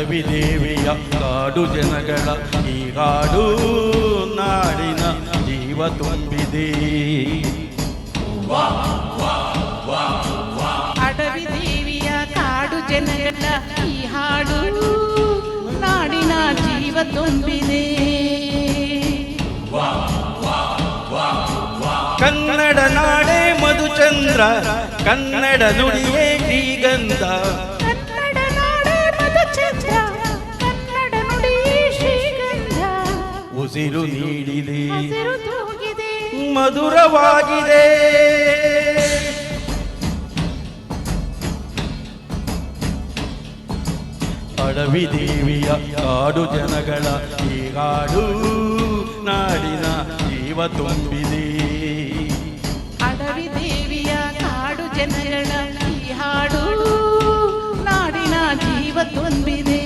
ಅಡವಿ ದೇವಿಯ ಕಾಡು ಜನಗಳ ಈ ಹಾಡು ನಾಡಿನ ಜೀವ ತುಂಬಿದೆ. ಅಡವಿ ದೇವಿಯ ಕಾಡು ಜನಗಳ ಈ ಹಾಡು ನಾಡಿನ ಜೀವ ತುಂಬಿದೆ. ಕನ್ನಡ ನಾಡೇ ಮಧುಚಂದ್ರ, ಕನ್ನಡ ನುಡಿಯೇ ಶ್ರೀಗಂಧ. ಕನ್ನಡ ನಾಡೇ ಮಧುಚಂದ್ರ, ಕನ್ನಡ ನುಡಿಯೇ ಶ್ರೀಗಂಧ. ಉಸಿರು ನೀಡಿದೆ, ಹಸಿರು ತೂಗಿದೆ, ಮಧುರವಾಗಿದೆ. ಅಡವಿ ದೇವಿಯ ಕಾಡು ಜನಗಳ ಈ ಹಾಡು ನಾಡಿನ ಜೀವ ತುಂಬಿದೆ. ಅಡವಿ ದೇವಿಯ ಕಾಡು ಜನಗಳ ಈ ಹಾಡು ನಾಡಿನ ಜೀವ ತುಂಬಿದೆ.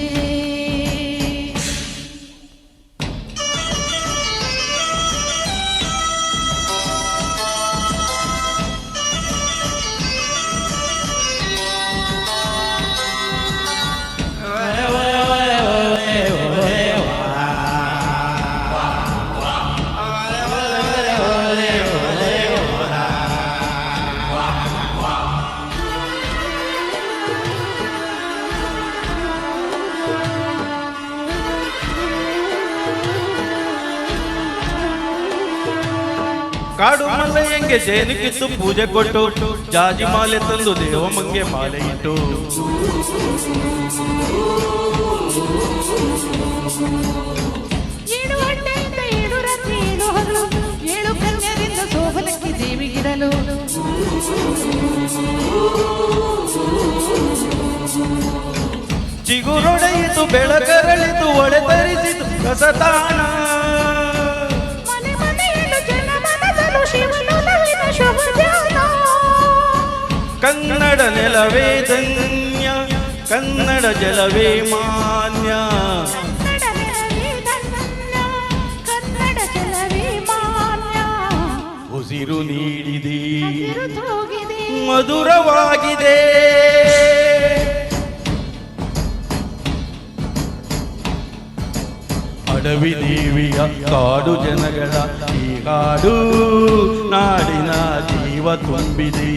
ಕಾಡು ಮಲ್ಲಯ್ಯಂಗೆ ಜೇನು ಕಿತ್ತು ಪೂಜೆ ಕೊಟ್ಟು ಜಾಜಿ ಮಾಲೆ ತಂದು ದೇವಮ್ಮಂಗೆ ಮಾಲೆ ಇಟ್ಟು ಏಳು ಹೊಟ್ಟೆಯಿಂದ ಏಳು ರಾತ್ರಿ ಏಳು ಹಗಲು ಏಳು ಕನ್ಯರಿಂದ ಸೋಬಲಕ್ಕಿ ದೇವಿಗಿರಲು ಚಿಗುರೊಡೆಯಿತು ಬೆಳಕರಳಿತು ಒಡೆತರಿಸಿತು ರಸತಾಣ. ಕನ್ನಡ ನೆಲವೇ ಧನ್ಯ, ಕನ್ನಡ ಜಲವೇ ಮಾನ್ಯ. ಕನ್ನಡ ಜಲವೇ ಮಾನ್ಯ. ಉಸಿರು ನೀಡಿದೆ, ಹಸಿರು ತೂಗಿದೆ, ಮಧುರವಾಗಿದೆ. ಅಡವಿ ದೇವಿಯ ಕಾಡು ಜನಗಳ ಈ ಹಾಡು ನಾಡಿನ ಜೀವ ತುಂಬಿದೆ.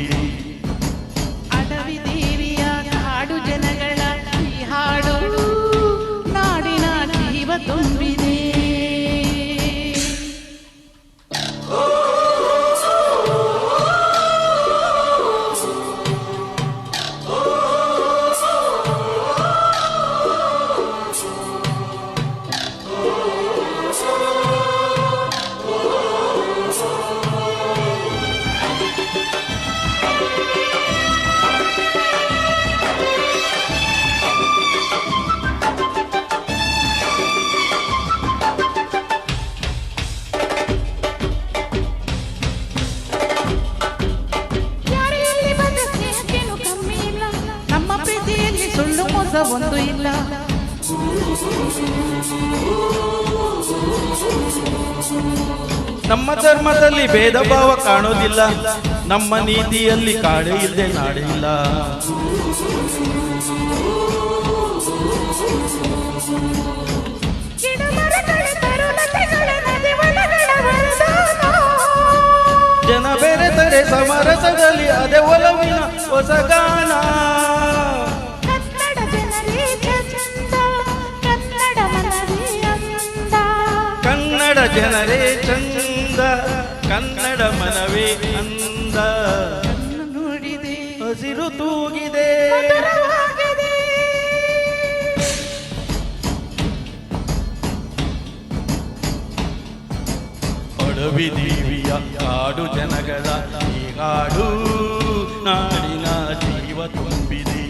ಅಡವಿ ದೇವಿಯ ಕಾಡು ಜನಗಳ ಈ ಹಾಡು ನಾಡಿನ ಜೀವ ತುಂಬಿದೆ. ಸುಳ್ಳು ಮೋಸ ಒಂದು ಇಲ್ಲ. ನಮ್ಮ ಧರ್ಮದಲ್ಲಿ ಭೇದ ಭಾವ ಕಾಣೋದಿಲ್ಲ, ನಮ್ಮ ನೀತಿಯಲ್ಲಿ ಕಾಡೆ ಇಲ್ಲದೆ ನಾಡೆ ಇಲ್ಲ. ಜನ ಬೆರೆತರೆ ಸಮರಸದಲ್ಲಿ ಅದೇ ಒಲವಿನ ಹೊಸಗಾನ. ಕನ್ನಡ ಜನರೇ ಚಂದ, ಕನ್ನಡ ಮನವೇ ಅಂದ. ನುಡಿದೆ, ಹಸಿರು ತೂಗಿದೆ, ಅಡವಿ ದೇವಿಯ ಕಾಡು ಜನಗಳ ಈ ಹಾಡು ನಾಡಿನ ಜೀವ ತುಂಬಿದೆ.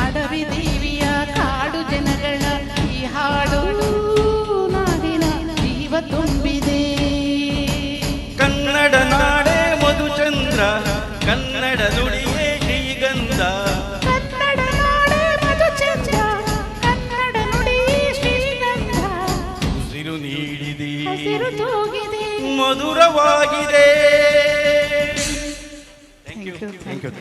ಅಡವಿ ದೇವಿಯ ಕಾಡು ಜನಗಳ ಈ ಹಾಡು ನಾಡಿನ ಜೀವ ತುಂಬಿದೆ. ಕನ್ನಡ ನಾಡೇ ಮಧುಚಂದ್ರ, ಕನ್ನಡ ನುಡಿಯೇ ಶ್ರೀಗಂಧ. ಕನ್ನಡ ನಾಡೇ ಮಧುಚಂದ್ರ, ಕನ್ನಡ ನುಡಿಯೇ ಶ್ರೀಗಂಧ. ಉಸಿರು ನೀಡಿದೆ, ಹಸಿರು ತೂಗಿದೆ, ಮಧುರವಾಗಿದೆ. Thank you.